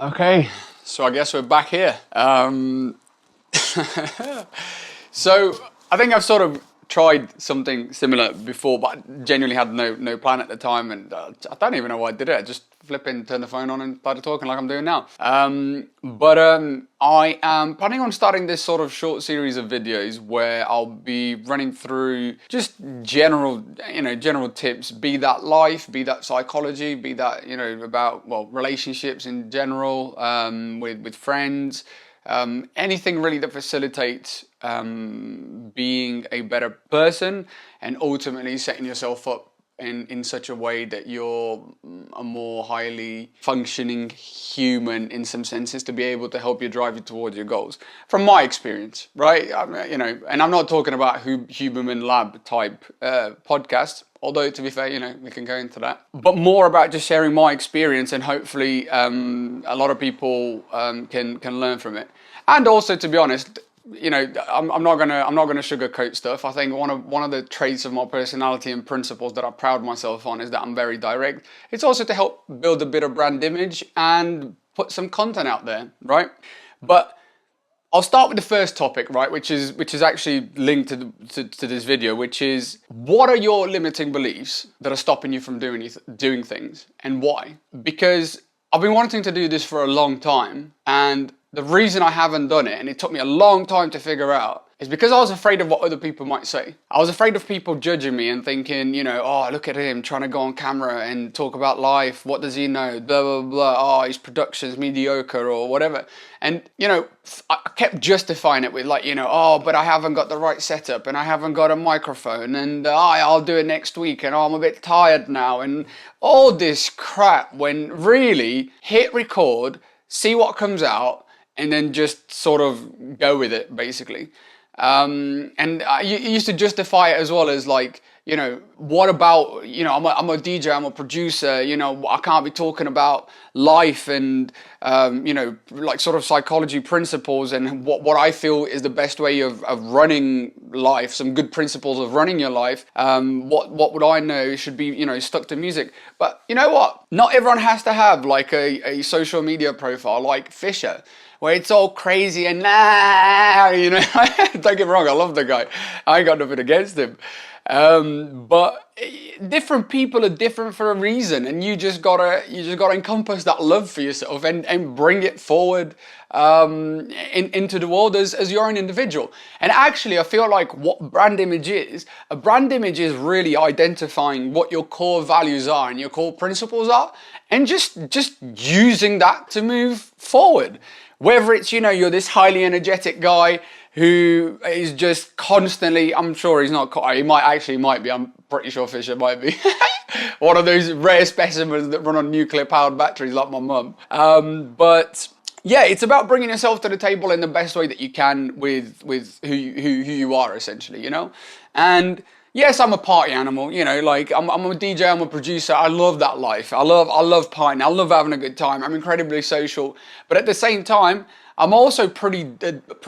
Okay, so I guess we're back here. So I think I've sort of tried something similar before, but I genuinely had no plan at the time, and I don't even know why I did it. I just flipping turned the phone on and started talking like I'm doing now. But I am planning on starting this sort of short series of videos where I'll be running through just general tips, be that life, be that psychology, be that, about, well, relationships in general, with friends. Anything really that facilitates being a better person and ultimately setting yourself up in such a way that you're a more highly functioning human in some senses, to be able to help you drive you towards your goals. From my experience, right? And I'm not talking about human lab type podcasts, although to be fair, we can go into that. But more about just sharing my experience, and hopefully a lot of people can learn from it. And also, to be honest, I'm not gonna sugarcoat stuff. I think one of the traits of my personality and principles that I pride myself on is that I'm very direct. It's also to help build a bit of brand image and put some content out there, right? But I'll start with the first topic, right, which is actually linked to this video, which is, what are your limiting beliefs that are stopping you from doing things, and why? Because I've been wanting to do this for a long time, and the reason I haven't done it, and it took me a long time to figure out, is because I was afraid of what other people might say. I was afraid of people judging me and thinking, oh, look at him trying to go on camera and talk about life. What does he know? Blah, blah, blah. Oh, his production's mediocre or whatever. And, I kept justifying it with oh, but I haven't got the right setup and I haven't got a microphone and I'll do it next week and I'm a bit tired now and all this crap, when really hit record, see what comes out, and then just sort of go with it, basically. And you used to justify it as well as what about, I'm a DJ, I'm a producer, I can't be talking about life and, sort of psychology principles and what I feel is the best way of running life, some good principles of running your life. What would I know should be, stuck to music. But you know what? Not everyone has to have a social media profile like Fisher, where it's all crazy and don't get me wrong, I love the guy. I ain't got nothing against him. But different people are different for a reason, and you just gotta encompass that love for yourself and bring it forward into the world as your own individual. And actually, I feel like what brand image is, a brand image is really identifying what your core values are and your core principles are, and just using that to move forward. Whether it's, you're this highly energetic guy who is just constantly, I'm sure he's not, he might be, I'm pretty sure Fisher might be one of those rare specimens that run on nuclear powered batteries like my mum. But yeah, it's about bringing yourself to the table in the best way that you can with who you are, essentially, and yes, I'm a party animal, I'm a DJ, I'm a producer. I love that life. I love partying. I love having a good time. I'm incredibly social, but at the same time, I'm also pretty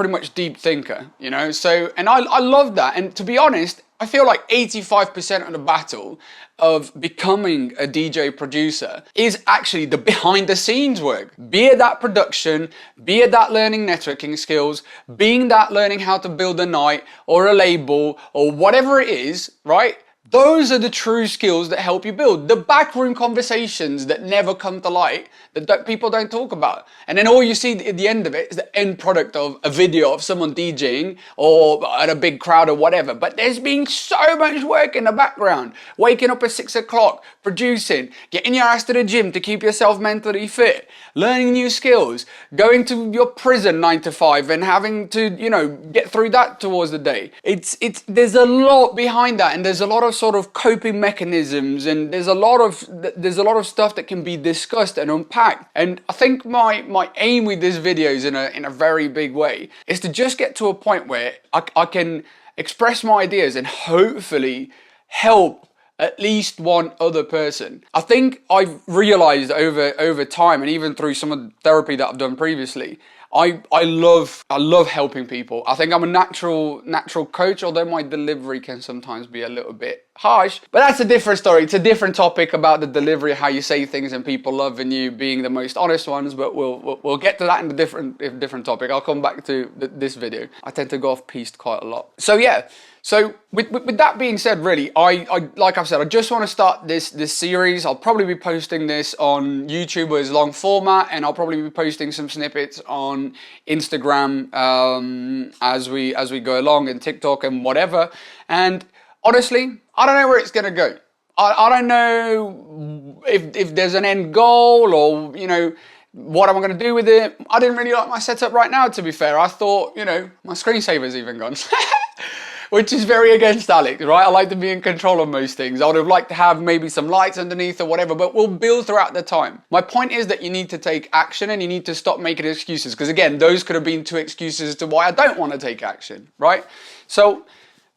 much deep thinker, So, and I love that. And to be honest, I feel like 85% of the battle of becoming a DJ producer is actually the behind the scenes work. Be it that production, be it that learning networking skills, being that learning how to build a night or a label or whatever it is, right? Those are the true skills that help you build. The backroom conversations that never come to light, that people don't talk about. And then all you see at the end of it is the end product of a video of someone DJing or at a big crowd or whatever. But there's been so much work in the background. Waking up at 6 o'clock, producing, getting your ass to the gym to keep yourself mentally fit, learning new skills, going to your prison 9 to 5 and having to, get through that towards the day. There's a lot behind that, and there's a lot of sort of coping mechanisms, and there's a lot of stuff that can be discussed and unpacked. And I think my aim with these videos in a very big way is to just get to a point where I can express my ideas and hopefully help at least one other person. I think I've realized over time, and even through some of the therapy that I've done previously, I love helping people. I think I'm a natural coach, although my delivery can sometimes be a little bit harsh. But that's a different story. It's a different topic about the delivery, how you say things and people loving you, being the most honest ones. But we'll get to that in a different topic. I'll come back to this video. I tend to go off piste quite a lot. So yeah. So with that being said, really, I like I've said, I just want to start this series. I'll probably be posting this on YouTube as long format, and I'll probably be posting some snippets on Instagram as we go along, and TikTok and whatever. And honestly, I don't know where it's gonna go. I don't know if there's an end goal, or you know, what am I going to do with it. I didn't really like my setup right now, to be fair. I thought, you know, my screensaver's even gone. Which is very against Alex, right? I like to be in control of most things. I would have liked to have maybe some lights underneath or whatever, but we'll build throughout the time. My point is that you need to take action, and you need to stop making excuses, because again, those could have been 2 excuses as to why I don't want to take action, right? So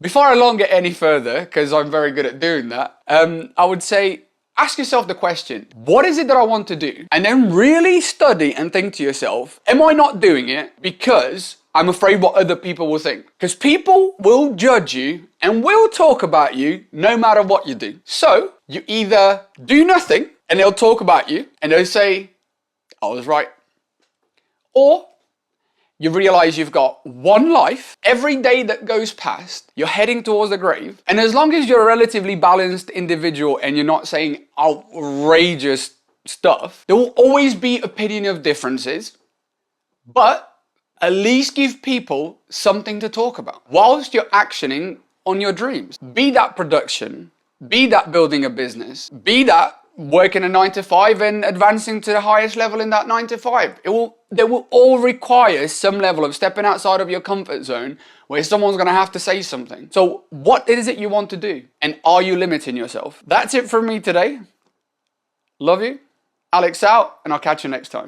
before I elongate any further, because I'm very good at doing that, I would say, ask yourself the question, what is it that I want to do? And then really study and think to yourself, am I not doing it because I'm afraid what other people will think? Because people will judge you and will talk about you no matter what you do. So you either do nothing and they'll talk about you and they'll say, I was right. Or you realize you've got one life. Every day that goes past, you're heading towards the grave. And as long as you're a relatively balanced individual and you're not saying outrageous stuff, there will always be opinion of differences, but at least give people something to talk about whilst you're actioning on your dreams. Be that production, be that building a business, be that working a 9 to 5 and advancing to the highest level in that 9 to 5. They will all require some level of stepping outside of your comfort zone where someone's going to have to say something. So what is it you want to do? And are you limiting yourself? That's it from me today. Love you. Alex out, and I'll catch you next time.